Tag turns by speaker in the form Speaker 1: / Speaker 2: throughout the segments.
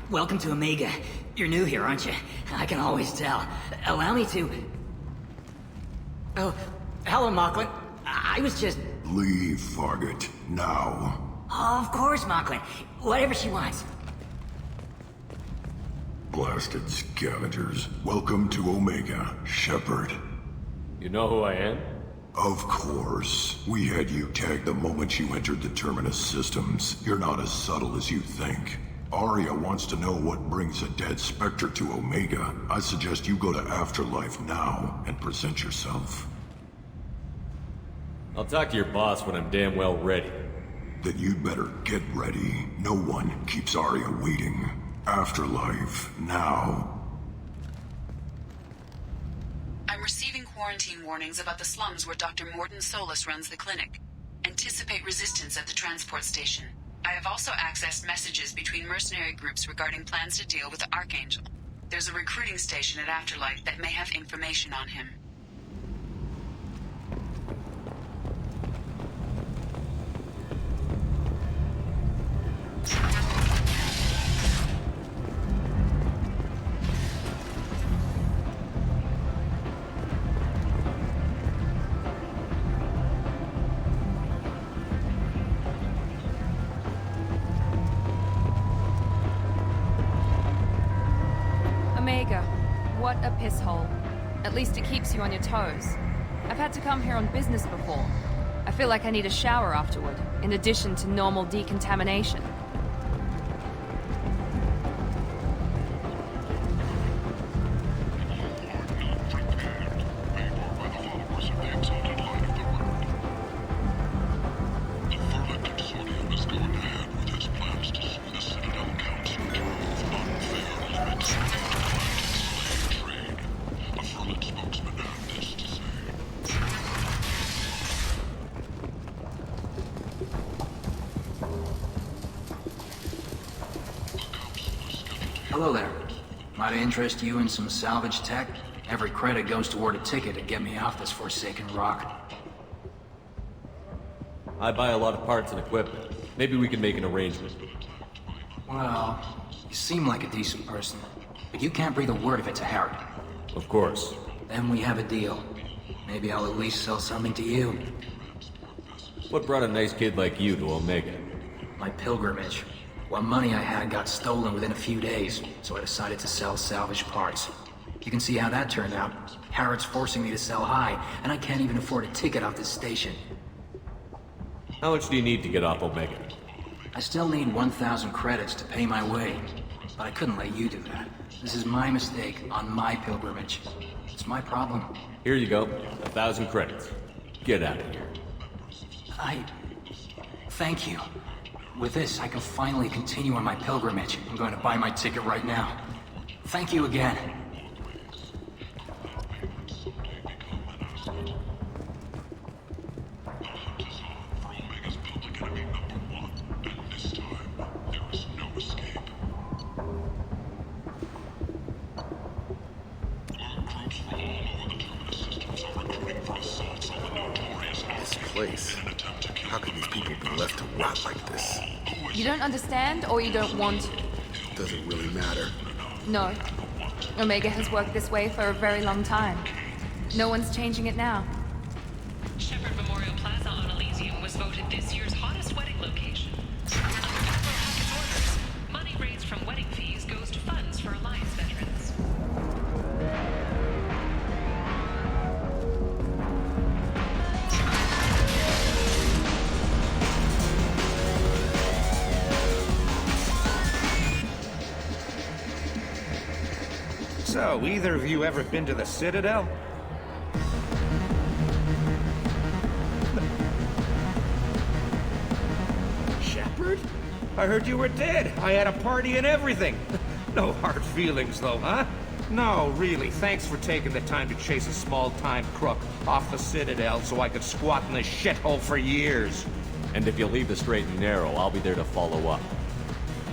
Speaker 1: Welcome to Omega. You're new here, aren't you? I can always tell. Allow me to... Oh, hello, Mocklin. I was just...
Speaker 2: Leave, Fargate. Now.
Speaker 1: Oh, of course, Mocklin. Whatever she wants.
Speaker 2: Blasted scavengers. Welcome to Omega, Shepard.
Speaker 3: You know who I am?
Speaker 2: Of course. We had you tagged the moment you entered the Terminus systems. You're not as subtle as you think. Aria wants to know what brings a dead Spectre to Omega. I suggest you go to Afterlife now and present yourself.
Speaker 3: I'll talk to your boss when I'm damn well ready.
Speaker 2: Then you'd better get ready. No one keeps Aria waiting. Afterlife now.
Speaker 4: I'm receiving quarantine warnings about the slums where Dr. Mordin Solus runs the clinic. Anticipate resistance at the transport station. I have also accessed messages between mercenary groups regarding plans to deal with the Archangel. There's a recruiting station at Afterlife that may have information on him.
Speaker 5: Omega, what a piss hole. At least it keeps you on your toes. I've had to come here on business before. I feel like I need a shower afterward, in addition to normal decontamination.
Speaker 6: Hello there. Might I interest you in some salvage tech? Every credit goes toward a ticket to get me off this forsaken rock.
Speaker 3: I buy a lot of parts and equipment. Maybe we can make an arrangement.
Speaker 6: Well, you seem like a decent person, but you can't breathe a word of it to Harry.
Speaker 3: Of course.
Speaker 6: Then we have a deal. Maybe I'll at least sell something to you.
Speaker 3: What brought a nice kid like you to Omega?
Speaker 6: My pilgrimage. What money I had got stolen within a few days, so I decided to sell salvage parts. You can see how that turned out. Harrod's forcing me to sell high, and I can't even afford a ticket off this station.
Speaker 3: How much do you need to get off Omega?
Speaker 6: I still need 1,000 credits to pay my way, but I couldn't let you do that. This is my mistake on my pilgrimage. It's my problem.
Speaker 3: Here you go. 1,000 credits. Get out of here.
Speaker 6: Thank you. With this, I can finally continue on my pilgrimage. I'm going to buy my ticket right now. Thank you again.
Speaker 7: This place. How could these people be left to rot like this.
Speaker 5: You don't understand, or you don't want to?
Speaker 7: Doesn't really matter.
Speaker 5: No. Omega has worked this way for a very long time. No one's changing it now.
Speaker 8: Shepherd Memorial Plaza on Elysium was voted this year's hottest wedding location. Under Admiral Hackett's orders, money raised from wedding fees goes to funds for Alliance veterans.
Speaker 9: So, either of you ever been to the Citadel? Shepard? I heard you were dead. I had a party and everything. No hard feelings, though, huh? No, really. Thanks for taking the time to chase a small-time crook off the Citadel so I could squat in this shithole for years.
Speaker 3: And if you leave the straight and narrow, I'll be there to follow up.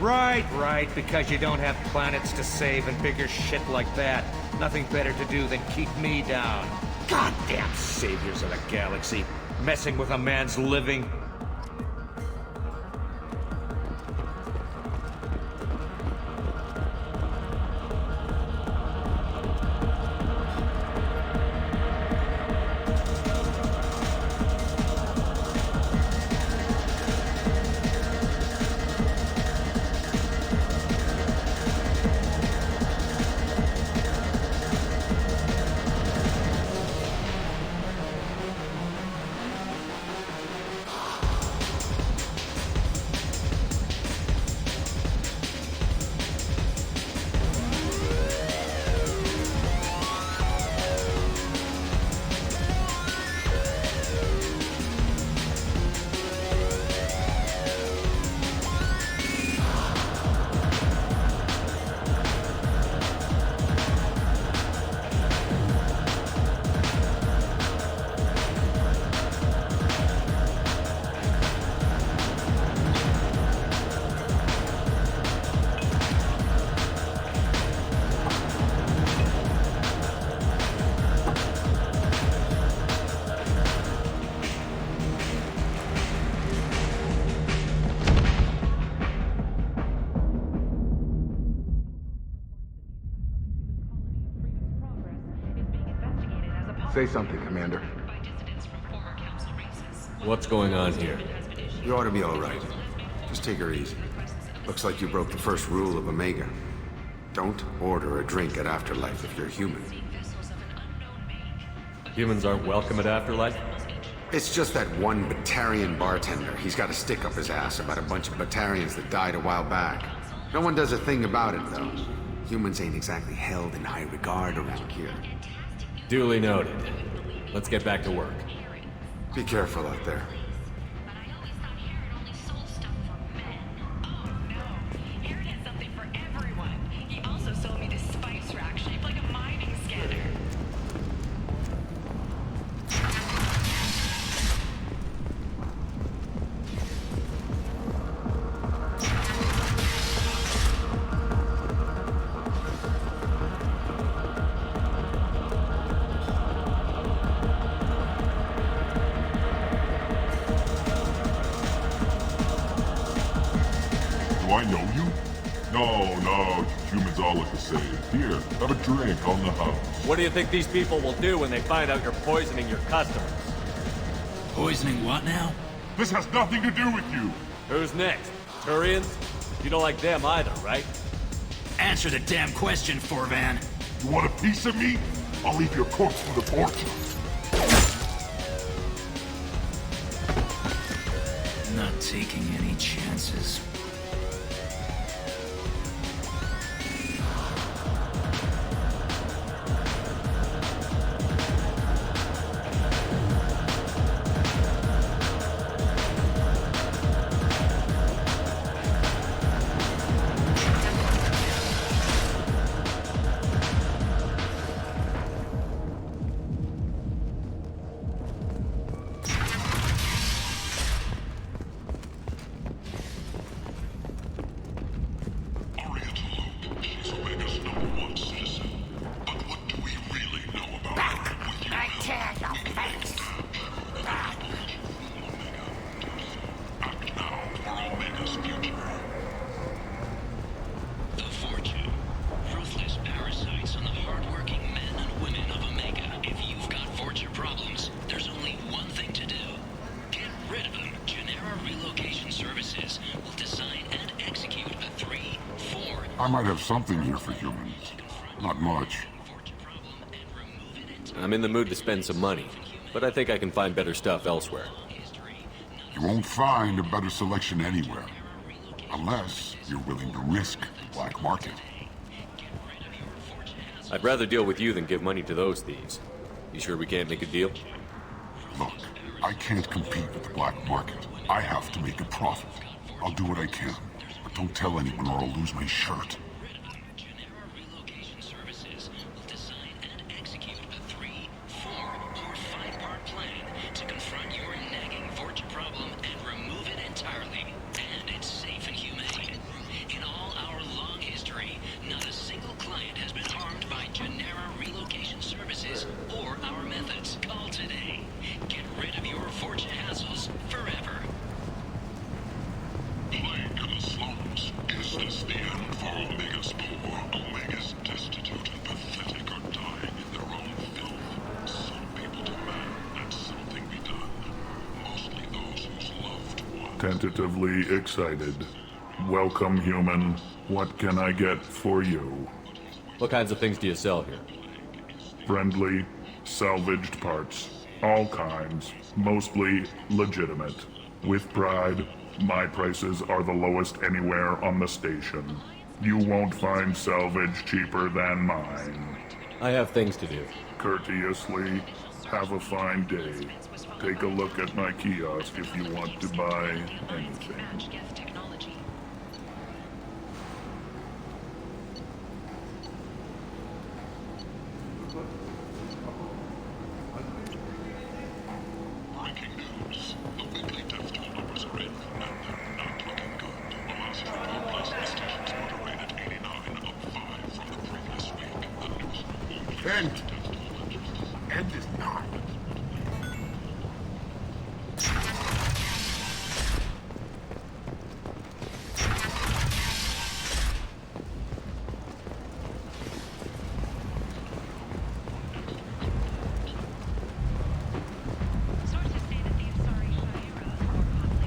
Speaker 9: Right, because you don't have planets to save and bigger shit like that. Nothing better to do than keep me down. Goddamn saviors of the galaxy, messing with a man's living.
Speaker 7: Say something, Commander.
Speaker 3: What's going on here?
Speaker 7: You ought to be all right. Just take her easy. Looks like you broke the first rule of Omega. Don't order a drink at Afterlife if you're human.
Speaker 3: Humans aren't welcome at Afterlife?
Speaker 7: It's just that one Batarian bartender. He's got a stick up his ass about a bunch of Batarians that died a while back. No one does a thing about it, though. Humans ain't exactly held in high regard around here.
Speaker 3: Duly noted. Let's get back to work.
Speaker 7: Be careful out there.
Speaker 2: Do I know you? No, humans all look the same. Here, have a drink on the house.
Speaker 3: What do you think these people will do when they find out you're poisoning your customers?
Speaker 6: Poisoning what now?
Speaker 2: This has nothing to do with you.
Speaker 3: Who's next? Turians? You don't like them either, right?
Speaker 6: Answer the damn question, Forvan.
Speaker 2: You want a piece of me? I'll leave your corpse for the porch.
Speaker 6: Not taking any chances.
Speaker 10: I might have something here for humans. Not much.
Speaker 3: I'm in the mood to spend some money, but I think I can find better stuff elsewhere.
Speaker 10: You won't find a better selection anywhere. Unless you're willing to risk the black market.
Speaker 3: I'd rather deal with you than give money to those thieves. You sure we can't make a deal?
Speaker 10: Look, I can't compete with the black market. I have to make a profit. I'll do what I can, but don't tell anyone or I'll lose my shirt.
Speaker 11: Tentatively excited. Welcome, human. What can I get for you?
Speaker 3: What kinds of things do you sell here?
Speaker 11: Friendly, salvaged parts. All kinds. Mostly legitimate. With pride, my prices are the lowest anywhere on the station. You won't find salvage cheaper than mine.
Speaker 3: I have things to do.
Speaker 11: Courteously, have a fine day. Take a look at my kiosk if you want to buy anything.
Speaker 2: Breaking news. The weekly death toll numbers are in, and they're not looking good. The last report plasma stations moderated 89, up 5 from the previous week.
Speaker 10: End! End is not.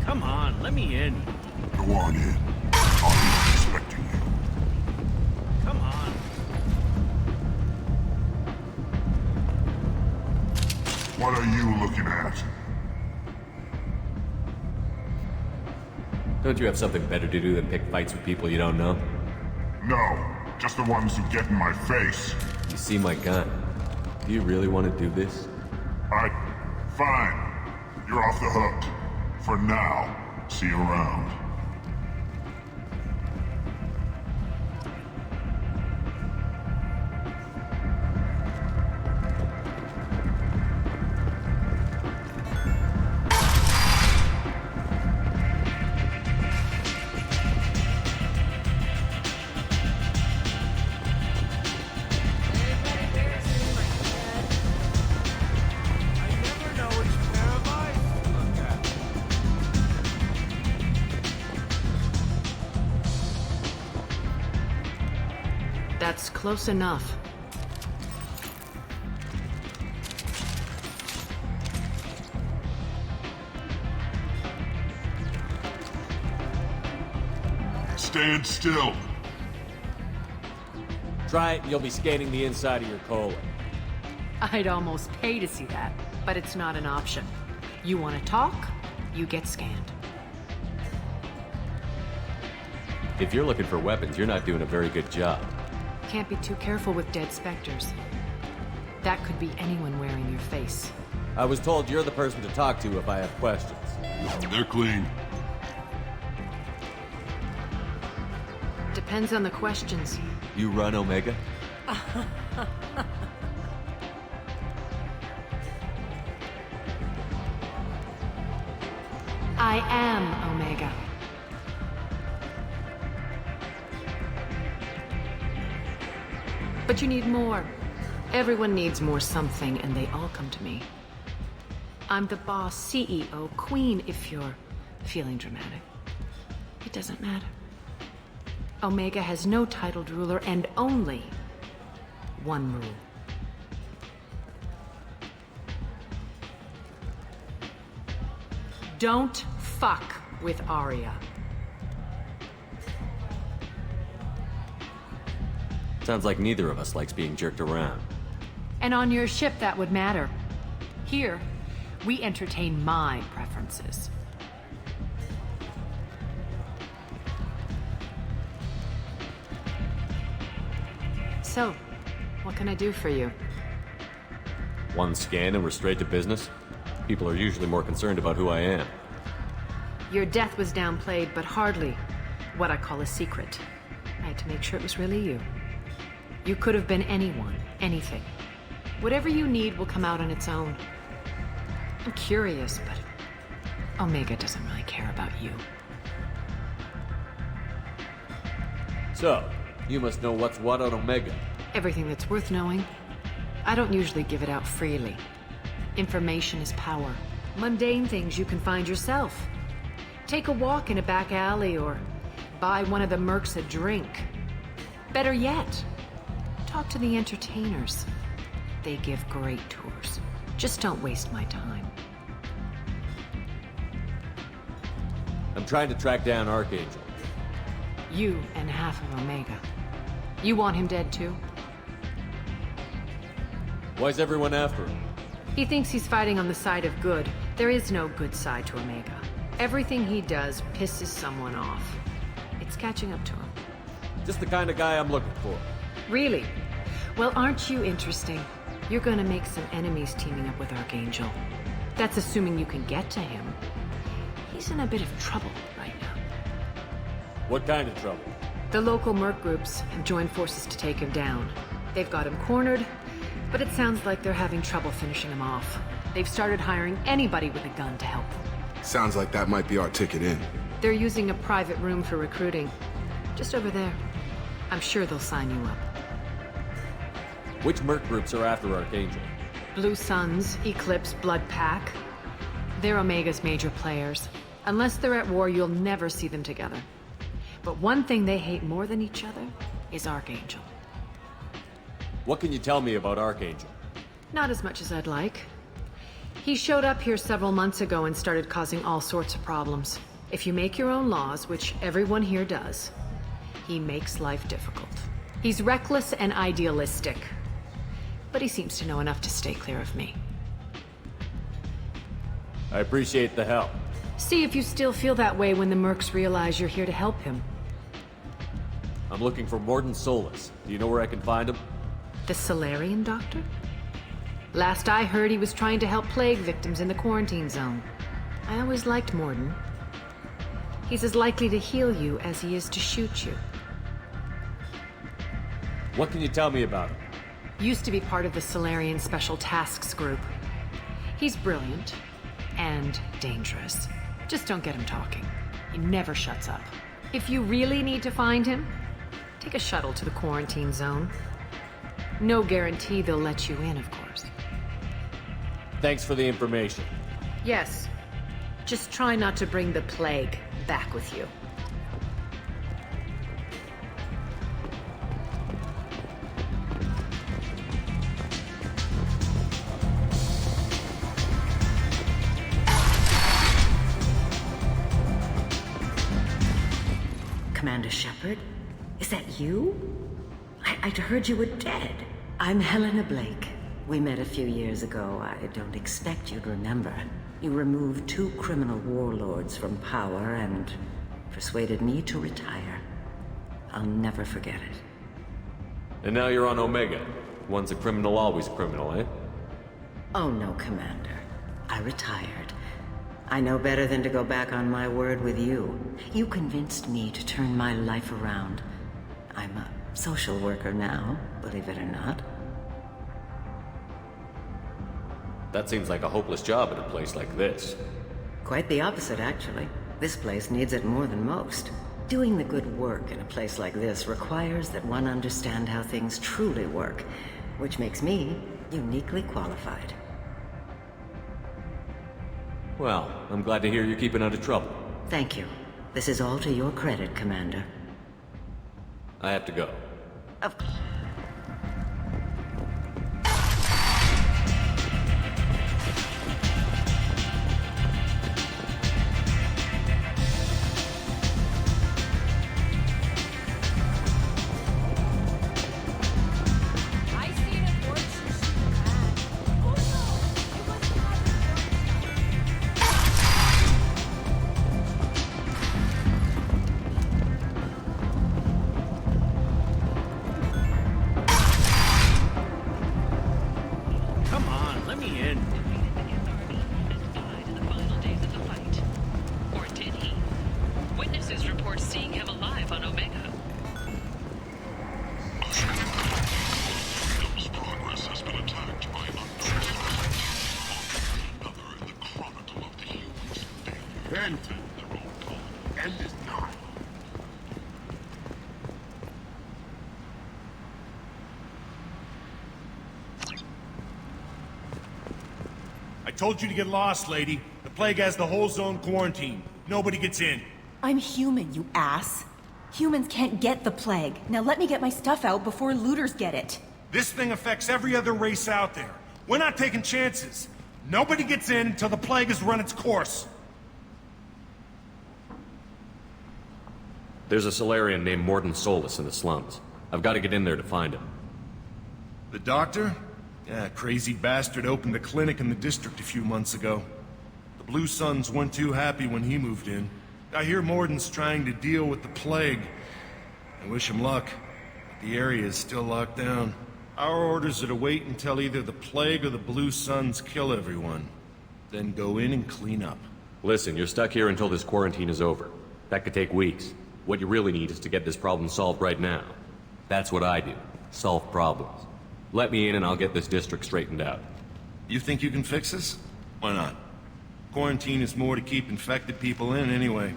Speaker 9: Come on, let me in.
Speaker 10: Go on in. I'll be expecting you.
Speaker 9: Come on.
Speaker 10: What are you looking at?
Speaker 3: Don't you have something better to do than pick fights with people you don't know?
Speaker 10: No, just the ones who get in my face.
Speaker 3: You see my gun. Do you really want to do this?
Speaker 10: Fine. You're off the hook. For now. See you around.
Speaker 12: That's close enough.
Speaker 10: Stand still.
Speaker 3: Try it, you'll be scanning the inside of your colon.
Speaker 12: I'd almost pay to see that, but it's not an option. You want to talk, you get scanned.
Speaker 3: If you're looking for weapons, you're not doing a very good job.
Speaker 12: Can't be too careful with dead specters. That could be anyone wearing your face.
Speaker 3: I was told you're the person to talk to if I have questions.
Speaker 10: They're clean.
Speaker 12: Depends on the questions.
Speaker 3: You run Omega?
Speaker 12: I am Omega. But you need more. Everyone needs more something, and they all come to me. I'm the boss, CEO, queen, if you're feeling dramatic. It doesn't matter. Omega has no titled ruler and only one rule. Don't fuck with Arya.
Speaker 3: Sounds like neither of us likes being jerked around.
Speaker 12: And on your ship, that would matter. Here, we entertain my preferences. So, what can I do for you?
Speaker 3: One scan and we're straight to business? People are usually more concerned about who I am.
Speaker 12: Your death was downplayed, but hardly what I call a secret. I had to make sure it was really you. You could have been anyone, anything. Whatever you need will come out on its own. I'm curious, but Omega doesn't really care about you.
Speaker 3: So, you must know what's what on Omega.
Speaker 12: Everything that's worth knowing. I don't usually give it out freely. Information is power. Mundane things you can find yourself. Take a walk in a back alley or buy one of the mercs a drink. Better yet, talk to the entertainers. They give great tours. Just don't waste my time.
Speaker 3: I'm trying to track down Archangel.
Speaker 12: You and half of Omega. You want him dead too?
Speaker 3: Why's everyone after him?
Speaker 12: He thinks he's fighting on the side of good. There is no good side to Omega. Everything he does pisses someone off. It's catching up to him.
Speaker 3: Just the kind of guy I'm looking for.
Speaker 12: Really? Well, aren't you interesting? You're gonna make some enemies teaming up with Archangel. That's assuming you can get to him. He's in a bit of trouble right now.
Speaker 3: What kind of trouble?
Speaker 12: The local merc groups have joined forces to take him down. They've got him cornered, but it sounds like they're having trouble finishing him off. They've started hiring anybody with a gun to help them.
Speaker 13: Sounds like that might be our ticket in.
Speaker 12: They're using a private room for recruiting. Just over there. I'm sure they'll sign you up.
Speaker 3: Which merc groups are after Archangel?
Speaker 12: Blue Suns, Eclipse, Blood Pack. They're Omega's major players. Unless they're at war, you'll never see them together. But one thing they hate more than each other is Archangel.
Speaker 3: What can you tell me about Archangel?
Speaker 12: Not as much as I'd like. He showed up here several months ago and started causing all sorts of problems. If you make your own laws, which everyone here does, he makes life difficult. He's reckless and idealistic. But he seems to know enough to stay clear of me.
Speaker 3: I appreciate the help.
Speaker 12: See if you still feel that way when the mercs realize you're here to help him.
Speaker 3: I'm looking for Mordin Solus. Do you know where I can find him?
Speaker 12: The Solarian doctor? Last I heard, he was trying to help plague victims in the quarantine zone. I always liked Mordin. He's as likely to heal you as he is to shoot you.
Speaker 3: What can you tell me about him?
Speaker 12: Used to be part of the Solarian Special Tasks Group. He's brilliant and dangerous. Just don't get him talking. He never shuts up. If you really need to find him, take a shuttle to the quarantine zone. No guarantee they'll let you in, of course.
Speaker 3: Thanks for the information.
Speaker 12: Yes. Just try not to bring the plague back with you.
Speaker 14: Commander Shepard? Is that you? I'd heard you were dead. I'm Helena Blake. We met a few years ago. I don't expect you'd remember. You removed 2 criminal warlords from power and persuaded me to retire. I'll never forget it.
Speaker 3: And now you're on Omega. Once a criminal, always a criminal, eh?
Speaker 14: Oh no, Commander. I retired. I know better than to go back on my word with you. You convinced me to turn my life around. I'm a social worker now, believe it or not.
Speaker 3: That seems like a hopeless job in a place like this.
Speaker 14: Quite the opposite, actually. This place needs it more than most. Doing the good work in a place like this requires that one understand how things truly work, which makes me uniquely qualified.
Speaker 3: Well, I'm glad to hear you're keeping out of trouble.
Speaker 14: Thank you. This is all to your credit, Commander.
Speaker 3: I have to go.
Speaker 14: Of course.
Speaker 8: reports seeing him alive on Omega.
Speaker 10: Those progress has been attacked by unknown another in the chronicle of the humans. End. Their own colony. End is not.
Speaker 15: I told you to get lost, lady. The plague has the whole zone quarantined. Nobody gets in.
Speaker 16: I'm human, you ass. Humans can't get the plague. Now let me get my stuff out before looters get it.
Speaker 15: This thing affects every other race out there. We're not taking chances. Nobody gets in until the plague has run its course.
Speaker 3: There's a Solarian named Mordin Solus in the slums. I've got to get in there to find him.
Speaker 15: The doctor? Yeah, crazy bastard opened a clinic in the district a few months ago. The Blue Suns weren't too happy when he moved in. I hear Mordin's trying to deal with the plague. I wish him luck, but the area is still locked down. Our orders are to wait until either the plague or the Blue Suns kill everyone. Then go in and clean up.
Speaker 3: Listen, you're stuck here until this quarantine is over. That could take weeks. What you really need is to get this problem solved right now. That's what I do. Solve problems. Let me in and I'll get this district straightened out.
Speaker 15: You think you can fix this? Why not? Quarantine is more to keep infected people in anyway.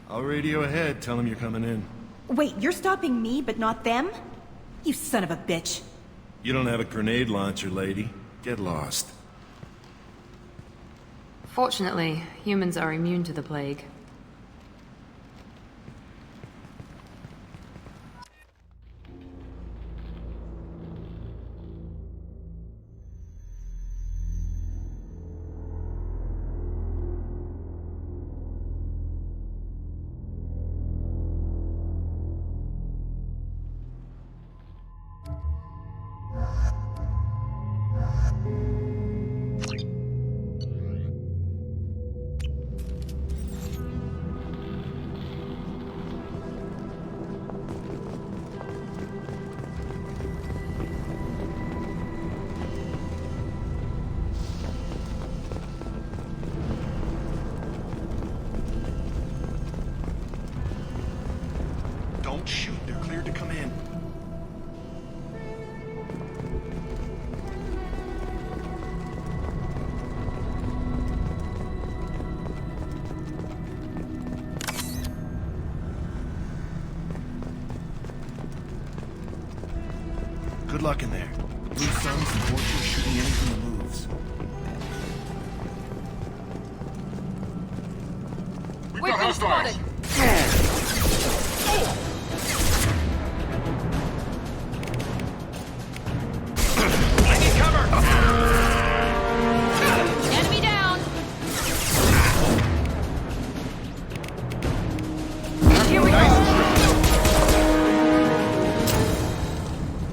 Speaker 15: I'll radio ahead, tell them you're coming in.
Speaker 16: Wait, you're stopping me, but not them? You son of a bitch.
Speaker 15: You don't have a grenade launcher, lady. Get lost.
Speaker 5: Fortunately, humans are immune to the plague.
Speaker 15: Don't shoot, they're cleared to come in. Good luck in there. The Blue Suns and Orchard are shooting anything that moves.
Speaker 10: We've got hostiles!
Speaker 15: I need cover!
Speaker 5: Enemy down! Here we go!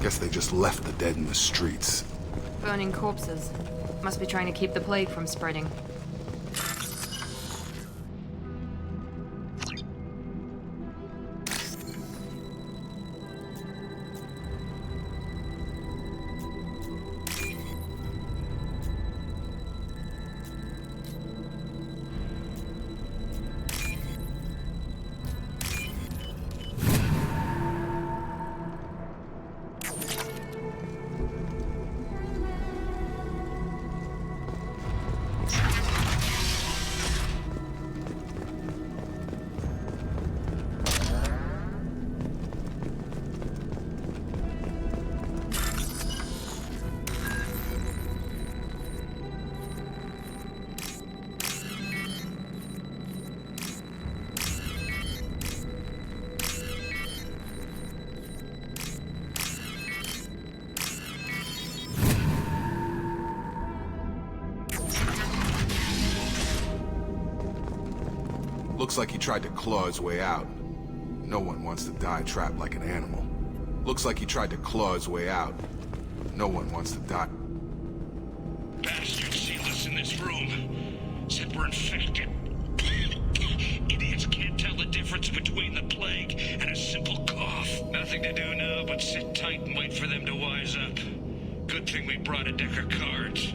Speaker 13: Guess they just left the dead in the streets.
Speaker 5: Burning corpses. Must be trying to keep the plague from spreading.
Speaker 13: Looks like he tried to claw his way out. No one wants to die trapped like an animal. Looks like he tried to claw his way out. No one wants to die.
Speaker 17: Bastards sealed us in this room. Said we're infected. Idiots can't tell the difference between the plague and a simple cough. Nothing to do now but sit tight and wait for them to wise up. Good thing we brought a deck of cards.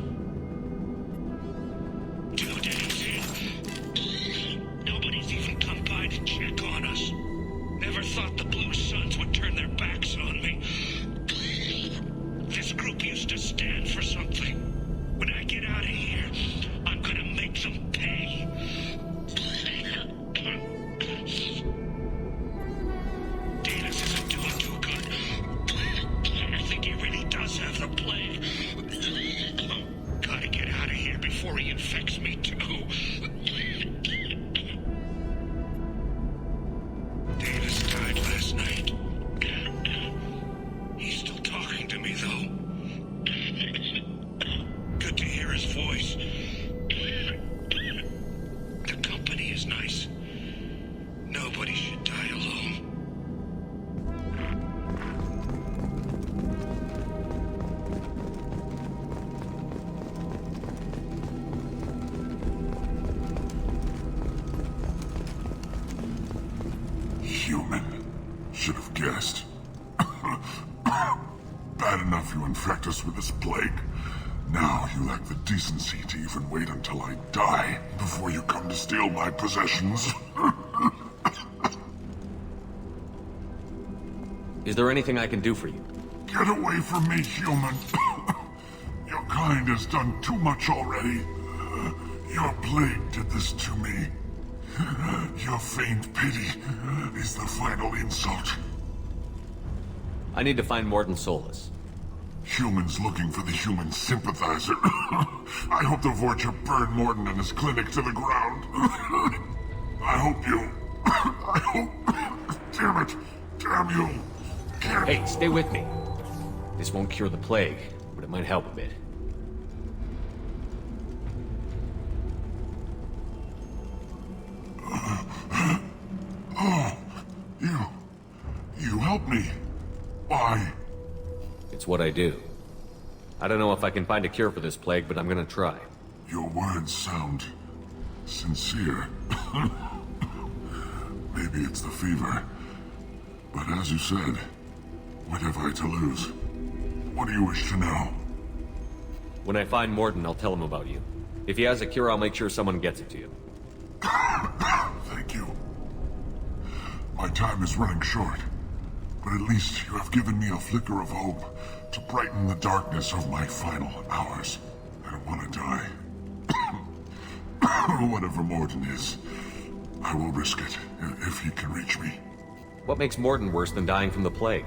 Speaker 17: 2 days in. Nobody's even come by to check on us. thought the Blue Suns would turn their backs on me. This group used to stand for something. When I get out of here, I'm gonna make them pay. Davis isn't doing too good. I think he really does have the plague. Gotta get out of here before he infects me too. Davis died last night. He's still talking to me, though. Good to hear his voice. The company is nice. Nobody should die alone.
Speaker 10: Human. Should have guessed. Bad enough you infect us with this plague. Now you lack the decency to even wait until I die before you come to steal my possessions.
Speaker 3: Is there anything I can do for you?
Speaker 10: Get away from me, human. Your kind has done too much already. Your plague did this to me. Your feigned pity is the final insult.
Speaker 3: I need to find Mordin Solus.
Speaker 10: Humans looking for the human sympathizer. I hope the Vorcha burn Mordin and his clinic to the ground. I hope you... I hope... Damn it. Damn you.
Speaker 3: Hey, stay with me. This won't cure the plague, but it might help a bit.
Speaker 10: Oh, you helped me. Why?
Speaker 3: It's what I do. I don't know if I can find a cure for this plague, but I'm gonna try.
Speaker 10: Your words sound sincere. Maybe it's the fever. But as you said, what have I to lose? What do you wish to know?
Speaker 3: When I find Mordin, I'll tell him about you. If he has a cure, I'll make sure someone gets it to you.
Speaker 10: Thank you. My time is running short, but at least you have given me a flicker of hope to brighten the darkness of my final hours. I don't want to die. Whatever Mordin is, I will risk it if he can reach me.
Speaker 3: What makes Mordin worse than dying from the plague?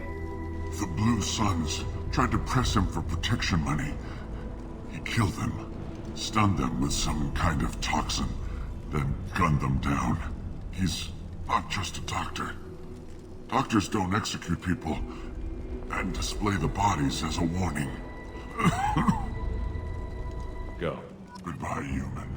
Speaker 10: The Blue Suns tried to press him for protection money. He killed them, stunned them with some kind of toxin, then gunned them down. He's not just a doctor. Doctors don't execute people and display the bodies as a warning.
Speaker 3: Go.
Speaker 10: Goodbye, human.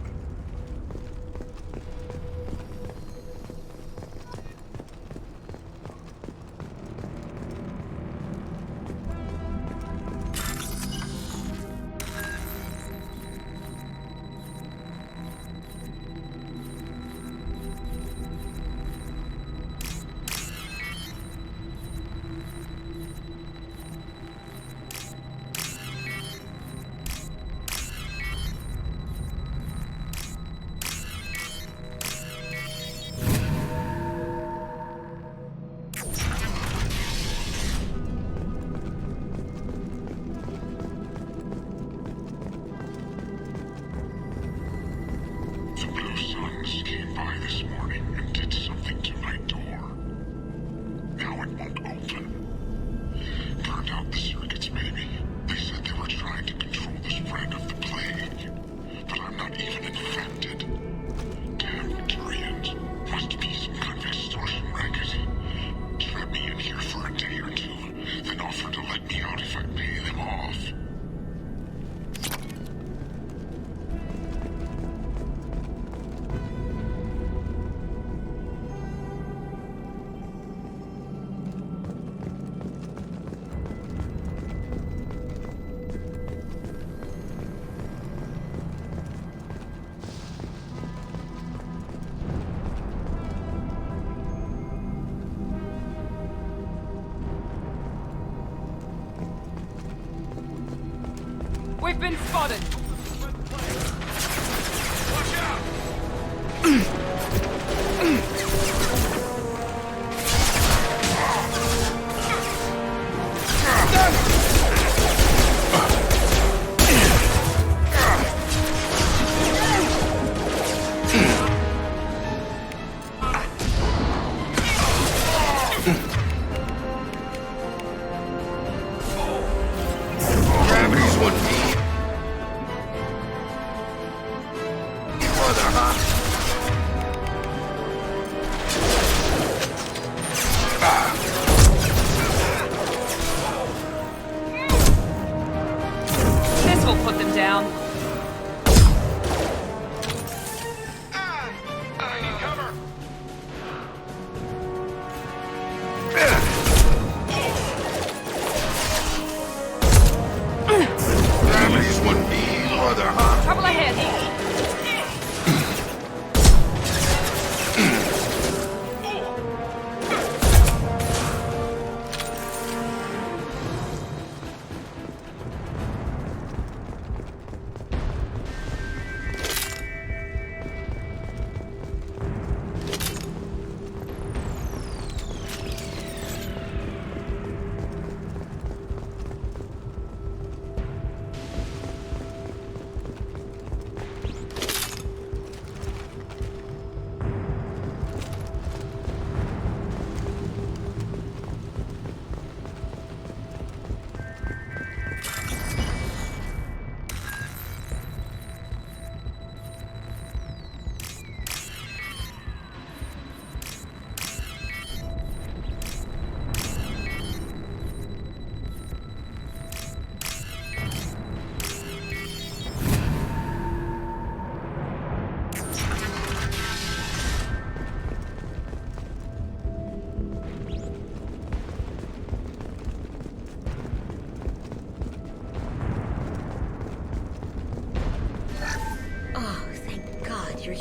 Speaker 5: We've been spotted!
Speaker 17: Watch out!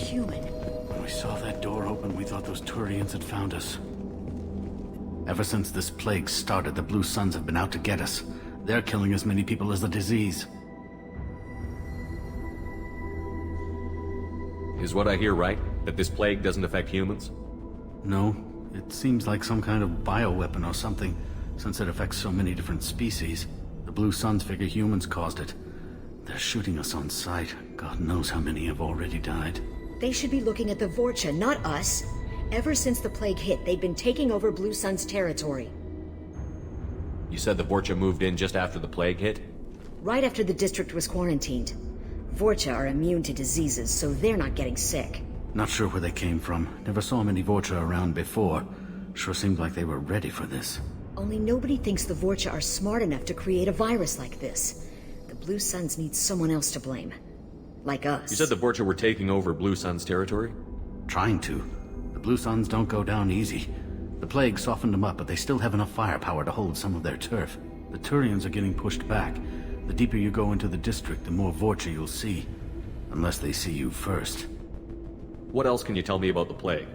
Speaker 14: human.
Speaker 18: When we saw that door open, we thought those Turians had found us. Ever since this plague started, the Blue Suns have been out to get us. They're killing as many people as the disease.
Speaker 3: Is what I hear right? That this plague doesn't affect humans?
Speaker 18: No. It seems like some kind of bioweapon or something, since it affects so many different species. The Blue Suns figure humans caused it. They're shooting us on sight. God knows how many have already died.
Speaker 19: They should be looking at the Vorcha, not us. Ever since the plague hit, they've been taking over Blue Sun's territory.
Speaker 3: You said the Vorcha moved in just after the plague hit?
Speaker 19: Right after the district was quarantined. Vorcha are immune to diseases, so they're not getting sick.
Speaker 18: Not sure where they came from. Never saw many Vorcha around before. Sure seemed like they were ready for this.
Speaker 19: Only nobody thinks the Vorcha are smart enough to create a virus like this. The Blue Suns need someone else to blame. Like us.
Speaker 3: You said the Vorcha were taking over Blue Sun's territory?
Speaker 18: Trying to. The Blue Suns don't go down easy. The plague softened them up, but they still have enough firepower to hold some of their turf. The Turians are getting pushed back. The deeper you go into the district, the more Vorcha you'll see. Unless they see you first.
Speaker 3: What else can you tell me about the plague?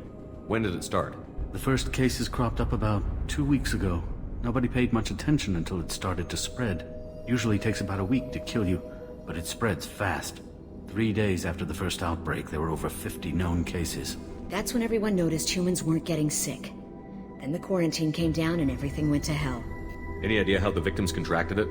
Speaker 3: When did it start?
Speaker 18: The first cases cropped up about 2 weeks ago. Nobody paid much attention until it started to spread. Usually takes about a week to kill you, but it spreads fast. 3 days after the first outbreak, there were over 50 known cases.
Speaker 19: That's when everyone noticed humans weren't getting sick. Then the quarantine came down and everything went to hell.
Speaker 3: Any idea how the victims contracted it?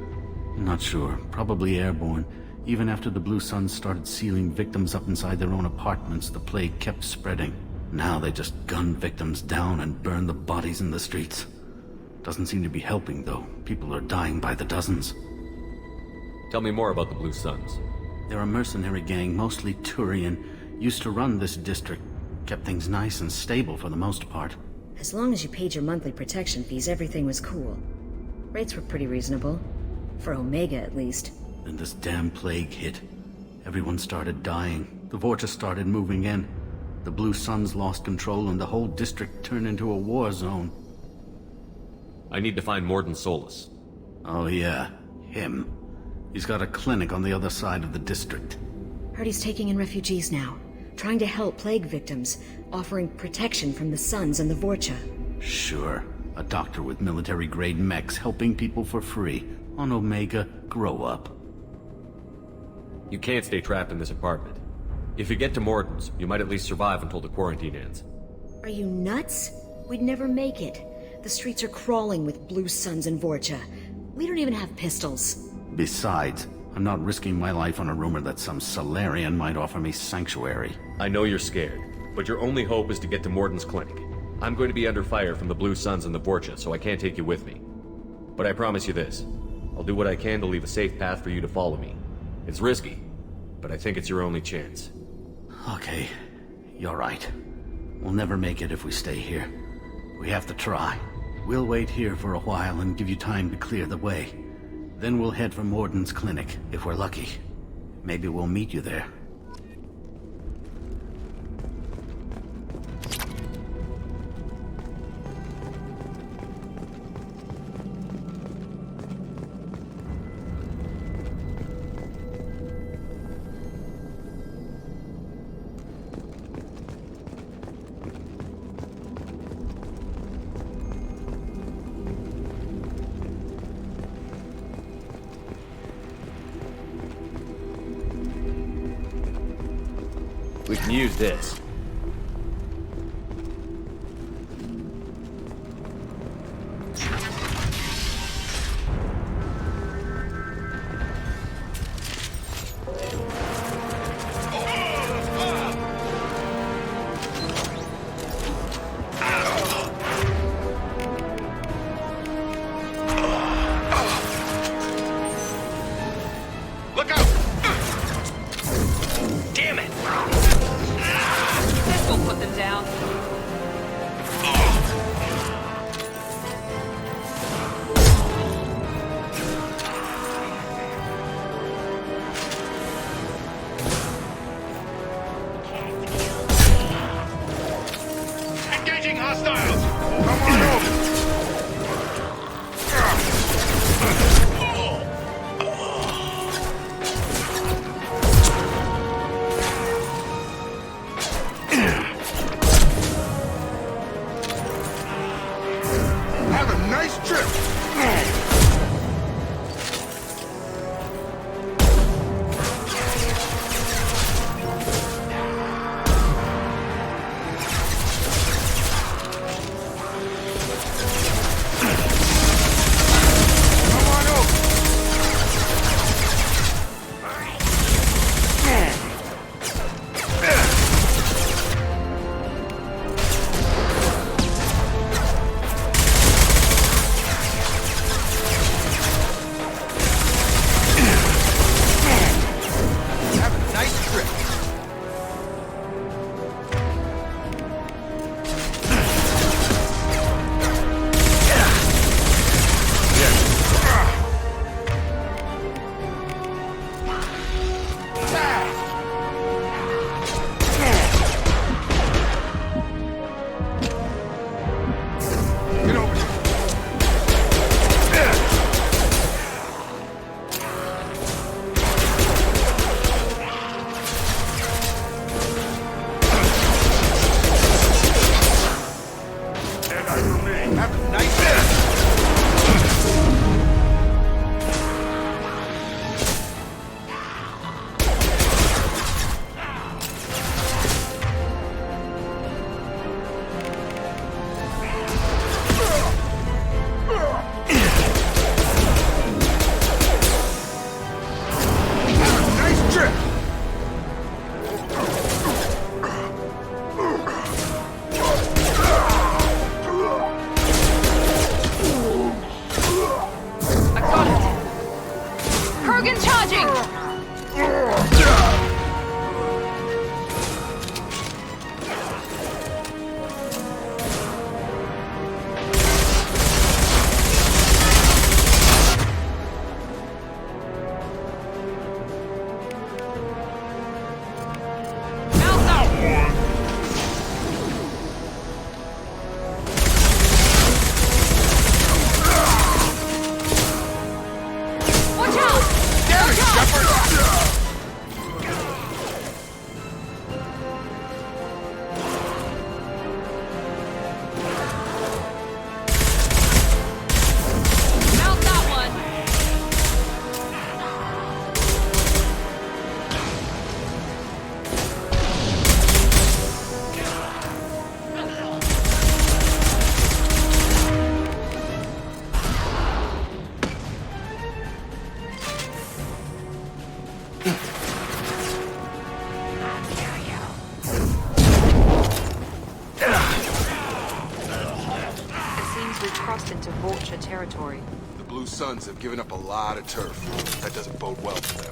Speaker 18: Not sure. Probably airborne. Even after the Blue Suns started sealing victims up inside their own apartments, the plague kept spreading. Now they just gun victims down and burn the bodies in the streets. Doesn't seem to be helping, though. People are dying by the dozens.
Speaker 3: Tell me more about the Blue Suns.
Speaker 18: They're a mercenary gang, mostly Turian. Used to run this district. Kept things nice and stable for the most part.
Speaker 19: As long as you paid your monthly protection fees, everything was cool. Rates were pretty reasonable. For Omega, at least.
Speaker 18: Then this damn plague hit. Everyone started dying. The Vorcha started moving in. The Blue Suns lost control and the whole district turned into a war zone.
Speaker 3: I need to find Mordin Solus.
Speaker 18: Oh yeah, him. He's got a clinic on the other side of the district.
Speaker 19: Heard he's taking in refugees now. Trying to help plague victims. Offering protection from the Suns and the Vorcha.
Speaker 18: Sure. A doctor with military-grade mechs helping people for free. On Omega, grow up.
Speaker 3: You can't stay trapped in this apartment. If you get to Mordin's, you might at least survive until the quarantine ends.
Speaker 19: Are you nuts? We'd never make it. The streets are crawling with Blue Suns and Vorcha. We don't even have pistols.
Speaker 18: Besides, I'm not risking my life on a rumor that some Solarian might offer me sanctuary.
Speaker 3: I know you're scared, but your only hope is to get to Mordin's clinic. I'm going to be under fire from the Blue Suns and the Vorcha, so I can't take you with me. But I promise you this. I'll do what I can to leave a safe path for you to follow me. It's risky, but I think it's your only chance.
Speaker 18: Okay, you're right. We'll never make it if we stay here. We have to try. We'll wait here for a while and give you time to clear the way. Then we'll head for Mordin's clinic, if we're lucky. Maybe we'll meet you there.
Speaker 3: We can use this.
Speaker 17: Look out! Damn it!
Speaker 13: nice trip!
Speaker 5: Territory.
Speaker 13: The Blue Suns have given up a lot of turf. That doesn't bode well for them.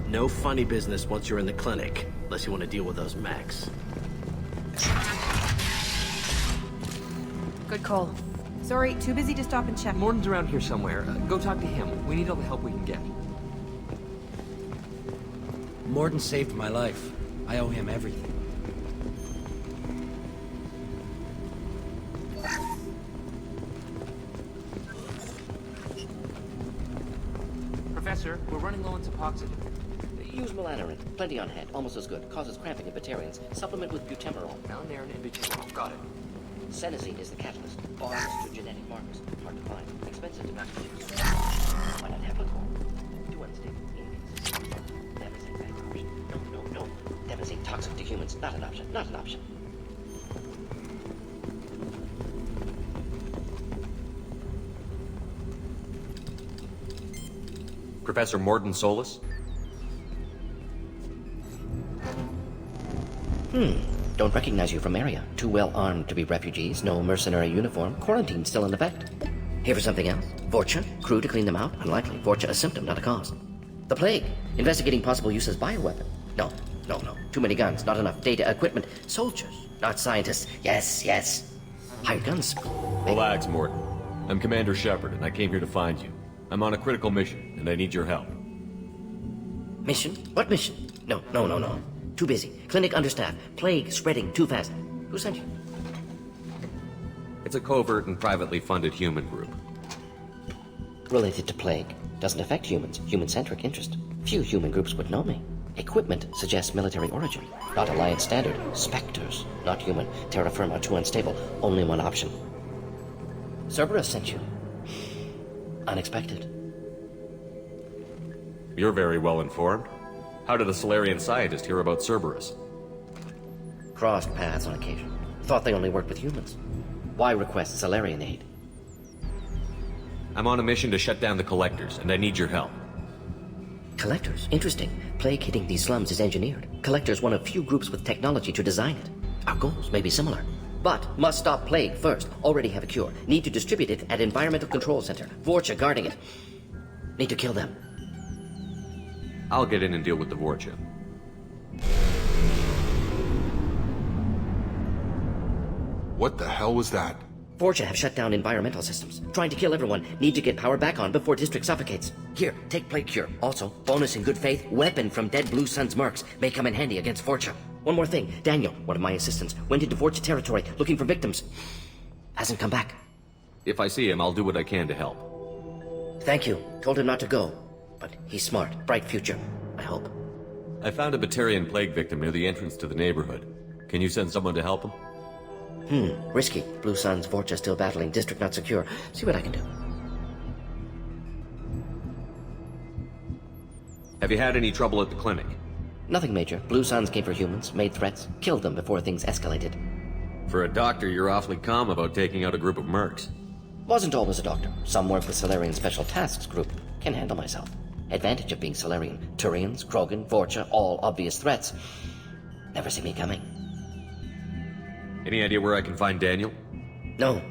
Speaker 20: No funny business once you're in the clinic, unless you want to deal with those mechs.
Speaker 5: Good call.
Speaker 16: Sorry, too busy to stop and check.
Speaker 6: Mordin's around here somewhere. Go talk to him. We need all the help we can get.
Speaker 21: Mordin saved my life. I owe him everything.
Speaker 6: Professor, we're running low on Suboxone.
Speaker 22: Use melanorin. Plenty on hand. Almost as good. Causes cramping in Batarians. Supplement with butemerol.
Speaker 6: Melanorin and butemerol. Got it.
Speaker 22: Senesine is the catalyst. Bonds to genetic markers. Hard to find. Expensive to mass produce. Why not have a call? Do understand? Devastating bad option. No. Devastating toxic to humans. Not an option. Not an option.
Speaker 3: Professor Mordin Solus?
Speaker 22: Don't recognize you from area. Too well armed to be refugees, no mercenary uniform, quarantine still in effect. Here for something else? Vorcha? Crew to clean them out? Unlikely. Vorcha a symptom, not a cause. The plague. Investigating possible use as bioweapon. No. Too many guns, not enough data, equipment. Soldiers, not scientists. Yes. Hired guns.
Speaker 3: Relax, Mordin. I'm Commander Shepard, and I came here to find you. I'm on a critical mission, and I need your help.
Speaker 22: Mission? What mission? No. Too busy. Clinic understaffed. Plague spreading too fast. Who sent you?
Speaker 3: It's a covert and privately funded human group.
Speaker 22: Related to plague. Doesn't affect humans. Human-centric interest. Few human groups would know me. Equipment suggests military origin. Not Alliance standard. Spectres. Not human. Terra firma, too unstable. Only one option. Cerberus sent you. Unexpected.
Speaker 3: You're very well informed. How did a Solarian scientist hear about Cerberus?
Speaker 22: Crossed paths on occasion. Thought they only worked with humans. Why request Solarian aid?
Speaker 3: I'm on a mission to shut down the Collectors, and I need your help.
Speaker 22: Collectors? Interesting. Plague hitting these slums is engineered. Collectors one of few groups with technology to design it. Our goals may be similar. But must stop plague first. Already have a cure. Need to distribute it at Environmental Control Center. Vorcha guarding it. Need to kill them.
Speaker 3: I'll get in and deal with the Vorcha.
Speaker 13: What the hell was that?
Speaker 22: Vorcha have shut down environmental systems. Trying to kill everyone. Need to get power back on before district suffocates. Here, take plague cure. Also, bonus in good faith, weapon from dead Blue Sun's mercs. May come in handy against Vorcha. One more thing. Daniel, one of my assistants, went into Vorcha territory looking for victims. Hasn't come back.
Speaker 3: If I see him, I'll do what I can to help.
Speaker 22: Thank you. Told him not to go. But he's smart. Bright future. I hope.
Speaker 3: I found a Batarian plague victim near the entrance to the neighborhood. Can you send someone to help him?
Speaker 22: Risky. Blue Sun's Vorcha still battling. District not secure. See what I can do.
Speaker 3: Have you had any trouble at the clinic?
Speaker 22: Nothing major. Blue Suns came for humans, made threats, killed them before things escalated.
Speaker 3: For a doctor, you're awfully calm about taking out a group of mercs.
Speaker 22: Wasn't always a doctor. Some work with Solarian Special Tasks Group. Can handle myself. Advantage of being Solarian. Turians, Krogan, Vorcha, all obvious threats. Never see me coming.
Speaker 3: Any idea where I can find Daniel?
Speaker 22: No.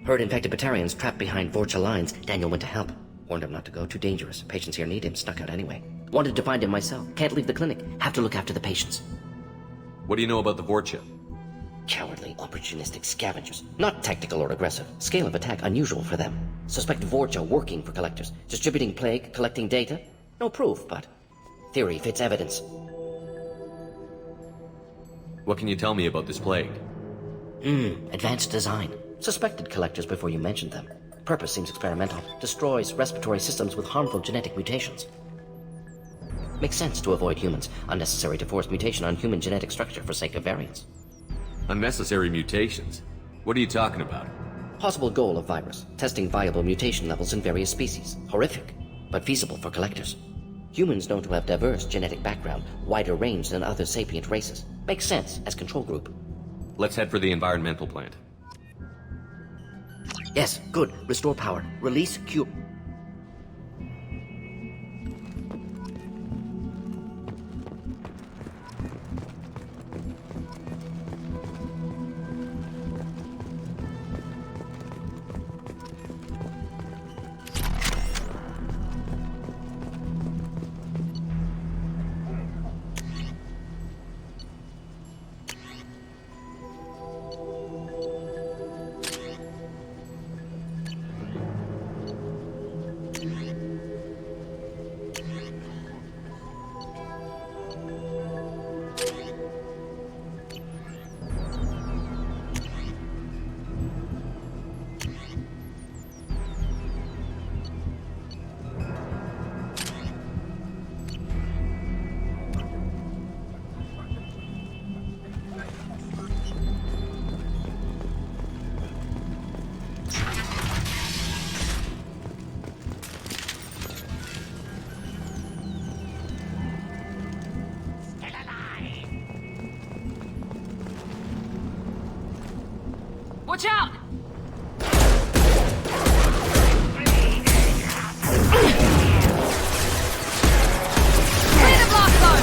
Speaker 22: Heard infected Batarians trapped behind Vorcha lines. Daniel went to help. Warned him not to go. Too dangerous. Patients here need him. Snuck out anyway. Wanted to find him myself. Can't leave the clinic. Have to look after the patients.
Speaker 3: What do you know about the Vorcha?
Speaker 22: Cowardly, opportunistic scavengers. Not tactical or aggressive. Scale of attack unusual for them. Suspect Vorcha working for Collectors. Distributing plague, collecting data. No proof, but theory fits evidence.
Speaker 3: What can you tell me about this plague?
Speaker 22: Advanced design. Suspected Collectors before you mentioned them. Purpose seems experimental. Destroys respiratory systems with harmful genetic mutations. Makes sense to avoid humans. Unnecessary to force mutation on human genetic structure for sake of variance.
Speaker 3: Unnecessary mutations? What are you talking about?
Speaker 22: Possible goal of virus. Testing viable mutation levels in various species. Horrific, but feasible for Collectors. Humans known to have diverse genetic background, wider range than other sapient races. Makes sense as control group.
Speaker 3: Let's head for the environmental plant.
Speaker 22: Yes, good. Restore power. Release Q.
Speaker 5: Watch out! Clear the blast zone!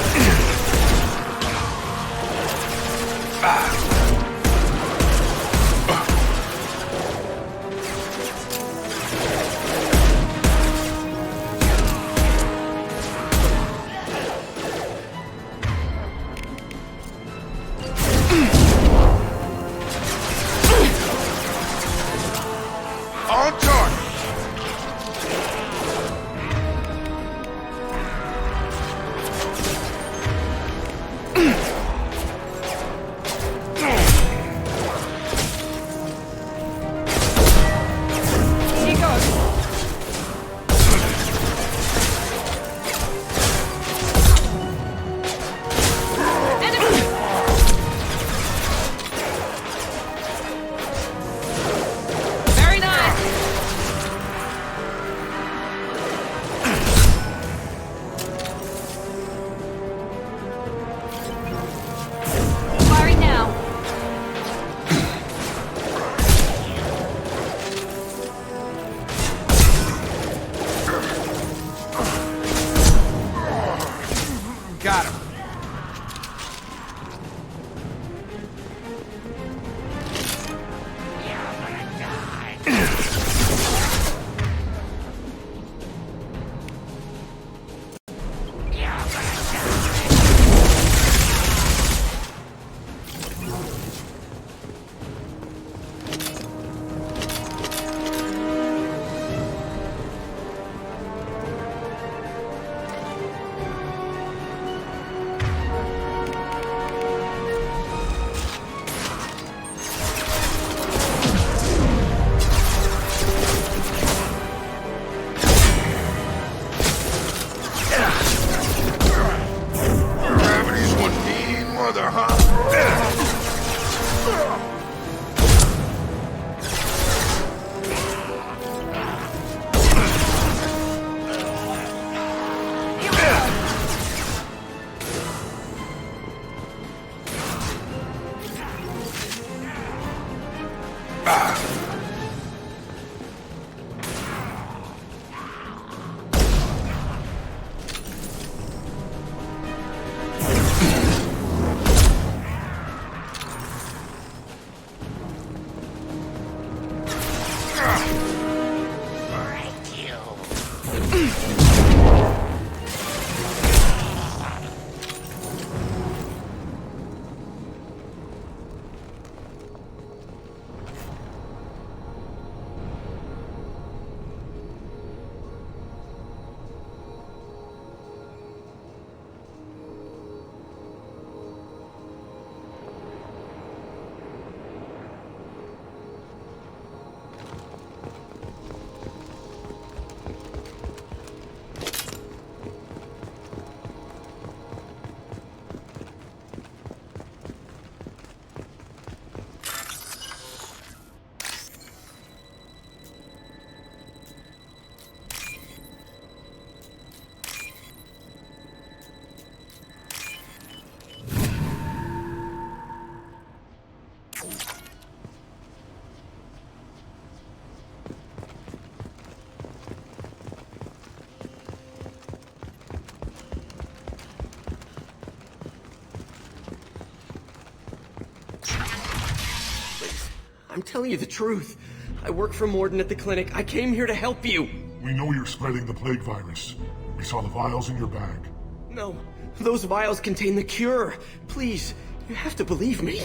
Speaker 20: I'm telling you the truth. I work for Mordin at the clinic. I came here to help you.
Speaker 10: We know you're spreading the plague virus. We saw the vials in your bag.
Speaker 20: No, those vials contain the cure. Please, you have to believe me.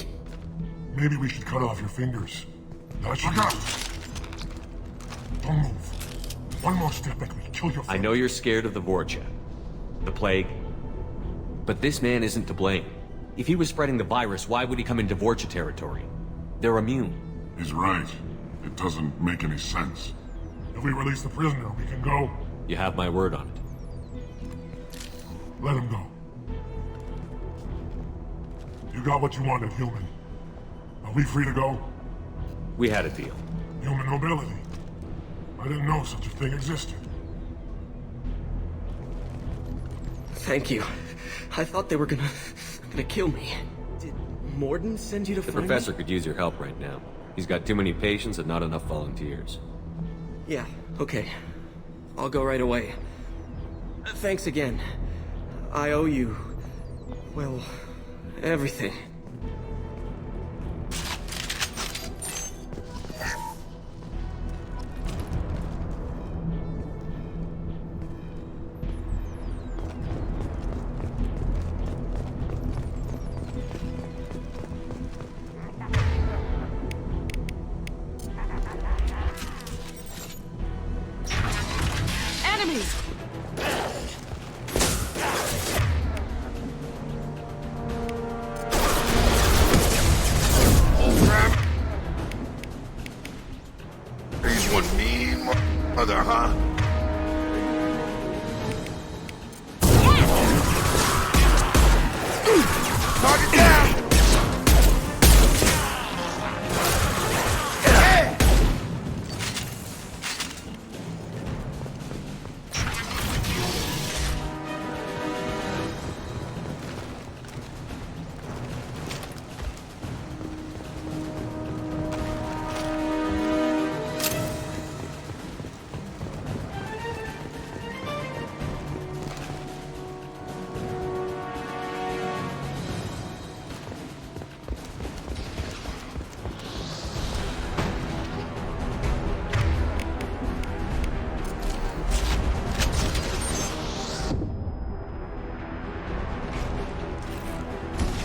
Speaker 10: Maybe we should cut off your fingers. That should... Look out! Don't move. One more step and we kill your
Speaker 3: I know you're scared of the Vorcha. The plague. But this man isn't to blame. If he was spreading the virus, why would he come into Vorcha territory? They're immune.
Speaker 10: He's right. It doesn't make any sense. If we release the prisoner, we can go.
Speaker 3: You have my word on it.
Speaker 10: Let him go. You got what you wanted, human. Are we free to go?
Speaker 3: We had a deal.
Speaker 10: Human nobility. I didn't know such a thing existed.
Speaker 20: Thank you. I thought they were gonna kill me. Did Mordin send you to find me?
Speaker 3: The professor could use your help right now. He's got too many patients and not enough volunteers.
Speaker 20: Yeah, okay. I'll go right away. Thanks again. I owe you... well, everything.
Speaker 5: Enemies!
Speaker 2: He's one mean mother, huh? Knock it down!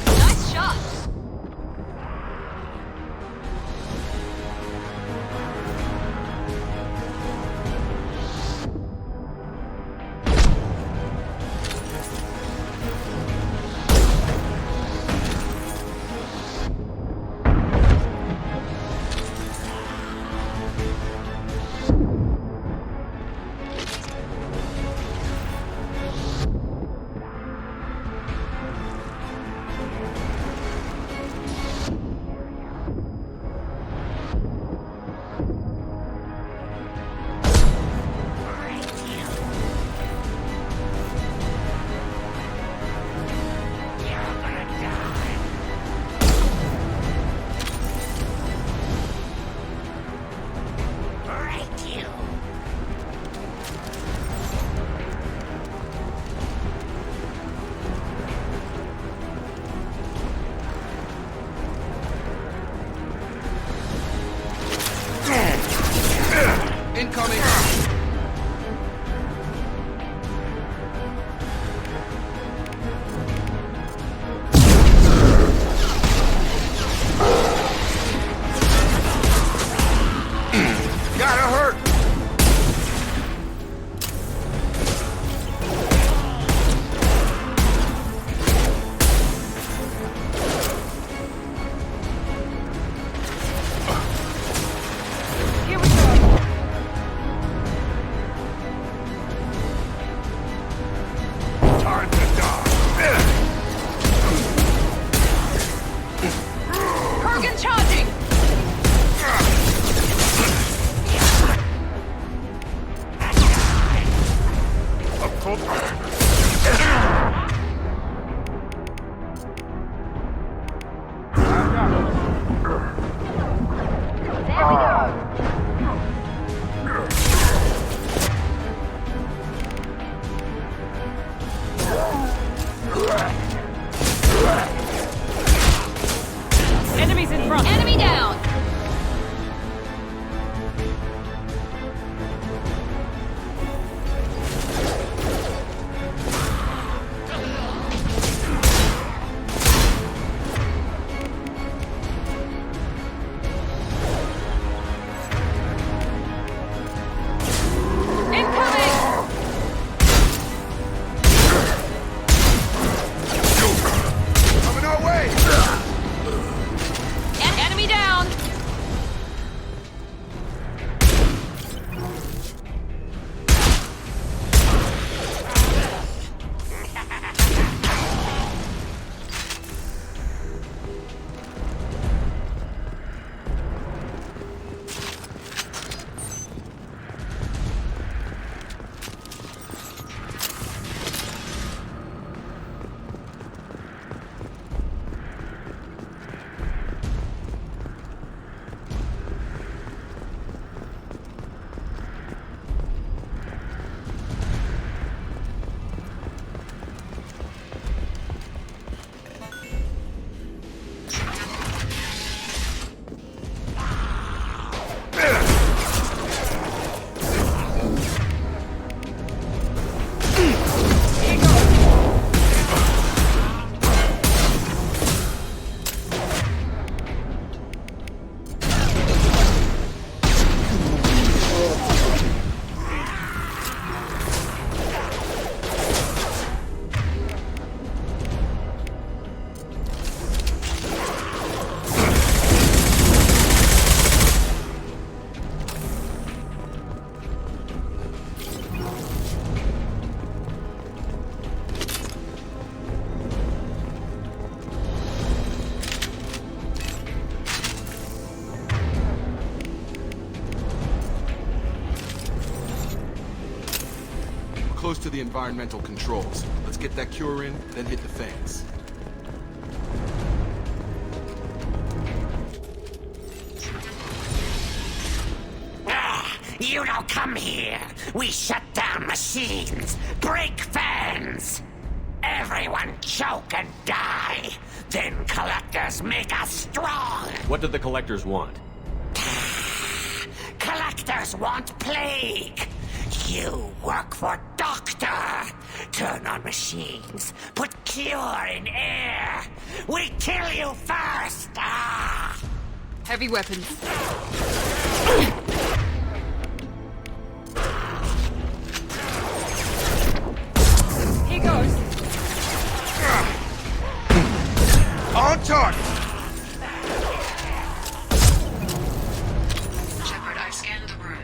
Speaker 5: Nice shot!
Speaker 13: Incoming!
Speaker 2: Gotta hurt!
Speaker 5: Here we go!
Speaker 2: Time to die!
Speaker 5: Kurgan charging! Enemies in front! Enemy down!
Speaker 13: close to the environmental controls. Let's get that cure in, then hit the fans.
Speaker 1: You don't come here. We shut down machines, break fans. Everyone choke and die. Then collectors make us strong.
Speaker 3: What did the collectors want?
Speaker 1: Collectors want plague. You work for Doctor. Turn on machines. Put cure in air. We kill you first.
Speaker 5: Heavy weapons. Here goes.
Speaker 13: On target!
Speaker 4: Shepard, I've scanned the room.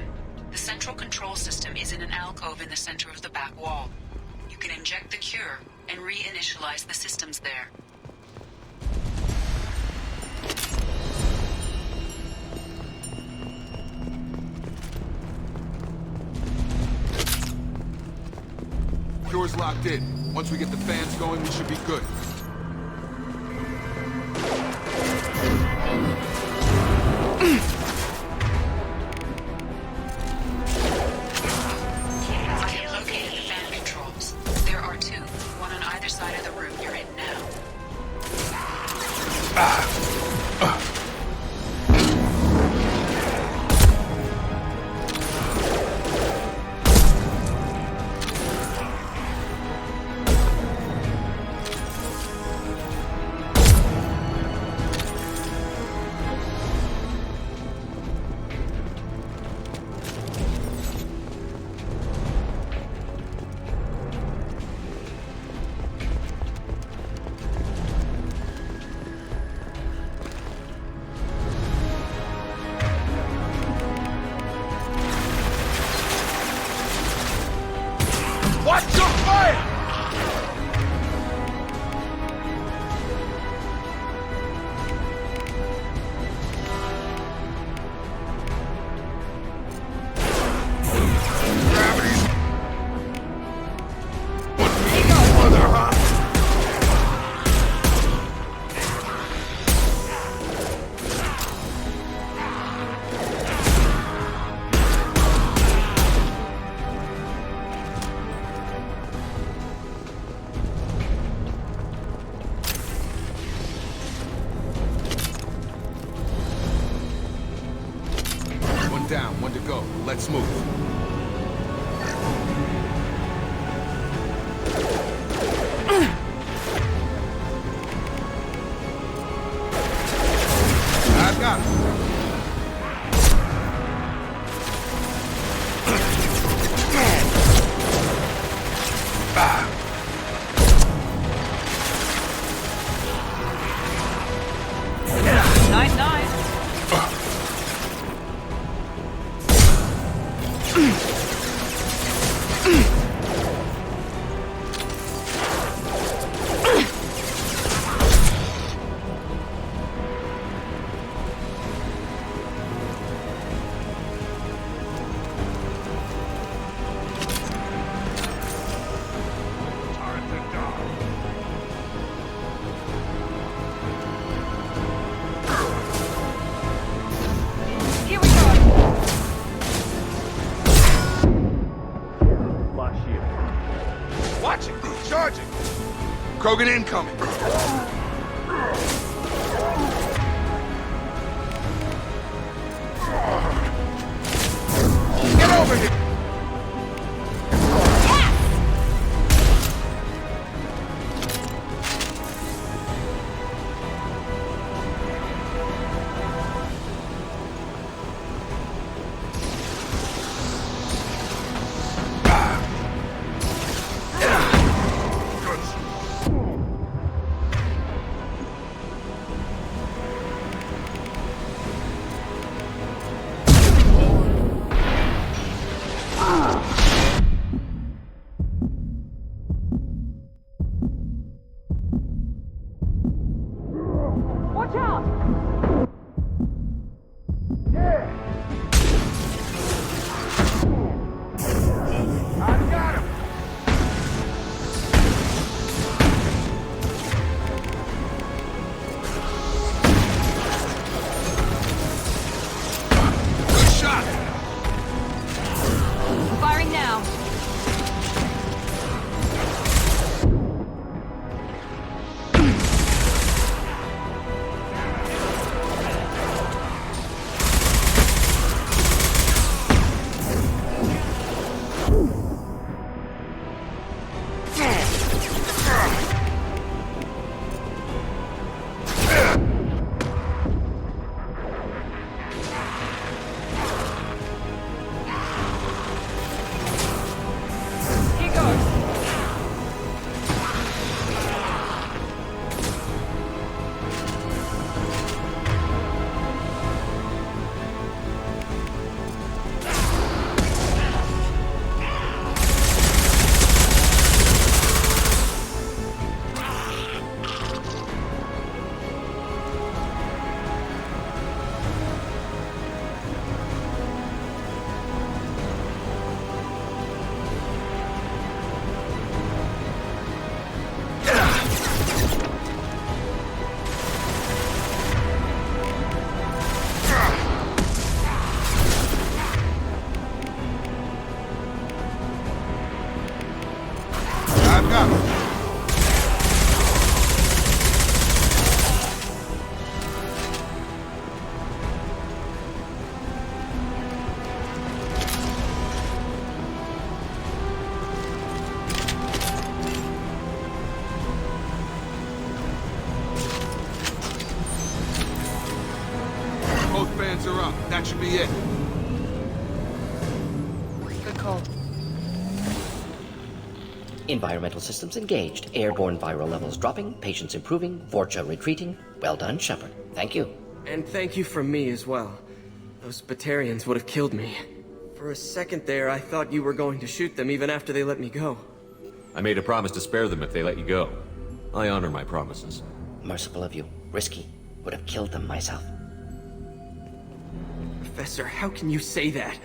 Speaker 4: The central control system is in an alcove in the center of the back wall. You can inject the cure and reinitialize the systems there.
Speaker 13: Cure's locked in. Once we get the fans going, we should be good.
Speaker 4: I've located the fan controls. There are two, one on either side of the room you're in now.
Speaker 13: Watch your fire! One down, one to go. Let's move. I've got it.
Speaker 5: Nice, nice. Here we go.
Speaker 13: Watch it! Charging! Krogan incoming! Get over here!
Speaker 5: Watch out!
Speaker 13: I've got him! Shields are up. That should be it.
Speaker 5: Good call.
Speaker 22: Environmental systems engaged. Airborne viral levels dropping. Patients improving. Vorcha retreating. Well done, Shepard. Thank you.
Speaker 20: And thank you from me as well. Those Batarians would have killed me. For a second there, I thought you were going to shoot them even after they let me go.
Speaker 3: I made a promise to spare them if they let you go. I honor my promises.
Speaker 22: Merciful of you. Risky. Would have killed them myself.
Speaker 20: Professor, how can you say that?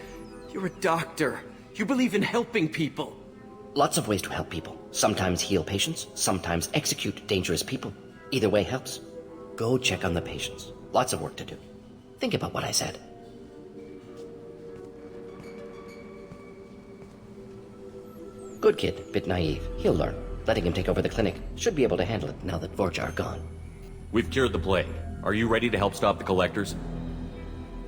Speaker 20: You're a doctor. You believe in helping people.
Speaker 22: Lots of ways to help people. Sometimes heal patients, sometimes execute dangerous people. Either way helps. Go check on the patients. Lots of work to do. Think about what I said. Good kid, bit naive. He'll learn. Letting him take over the clinic. Should be able to handle it now that Vorcha are gone.
Speaker 3: We've cured the plague. Are you ready to help stop the collectors?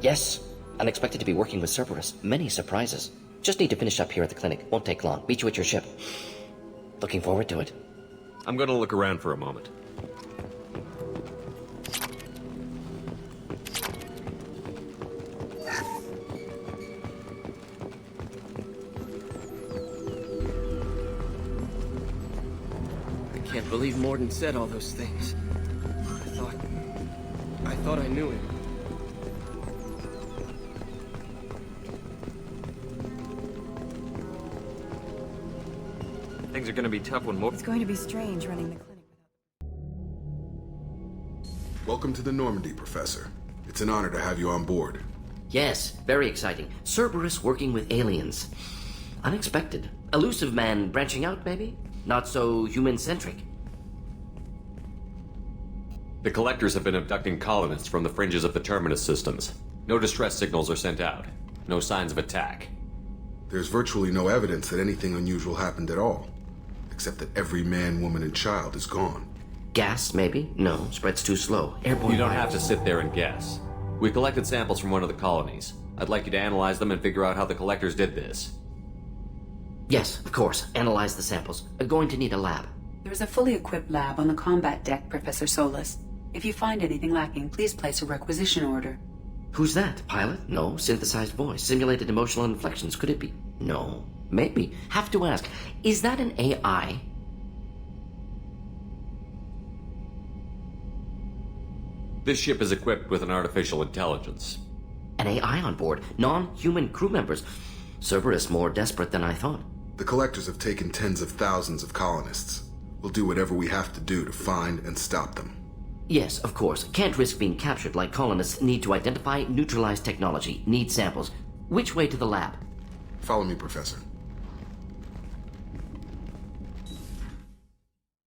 Speaker 22: Yes. Unexpected to be working with Cerberus. Many surprises. Just need to finish up here at the clinic. Won't take long. Meet you at your ship. Looking forward to it.
Speaker 3: I'm gonna look around for a moment.
Speaker 20: I can't believe Mordin said all those things. I thought I knew him.
Speaker 3: Things are gonna be tough when more.
Speaker 16: It's going to be strange running the clinic
Speaker 13: Welcome to the Normandy, Professor. It's an honor to have you on board.
Speaker 22: Yes, very exciting. Cerberus working with aliens. Unexpected. Elusive man branching out, maybe? Not so human-centric.
Speaker 3: The collectors have been abducting colonists from the fringes of the Terminus systems. No distress signals are sent out. No signs of attack.
Speaker 13: There's virtually no evidence that anything unusual happened at all. Except that every man, woman, and child is gone.
Speaker 22: Gas, maybe? No, spreads too slow. Airborne
Speaker 3: You don't
Speaker 22: virus.
Speaker 3: have to sit there and guess. We collected samples from one of the colonies. I'd like you to analyze them and figure out how the collectors did this.
Speaker 22: Yes, of course. Analyze the samples. Going to need a lab.
Speaker 4: There is a fully equipped lab on the combat deck, Professor Solis. If you find anything lacking, please place a requisition order.
Speaker 22: Who's that? Pilot? No. Synthesized voice. Simulated emotional inflections. Could it be? No. Maybe. Have to ask. Is that an AI?
Speaker 3: This ship is equipped with an artificial intelligence.
Speaker 22: An AI on board. Non-human crew members. Cerberus more desperate than I thought.
Speaker 13: The collectors have taken tens of thousands of colonists. We'll do whatever we have to do to find and stop them.
Speaker 22: Yes, of course. Can't risk being captured like colonists need to identify, neutralize technology, need samples. Which way to the lab?
Speaker 13: Follow me, Professor.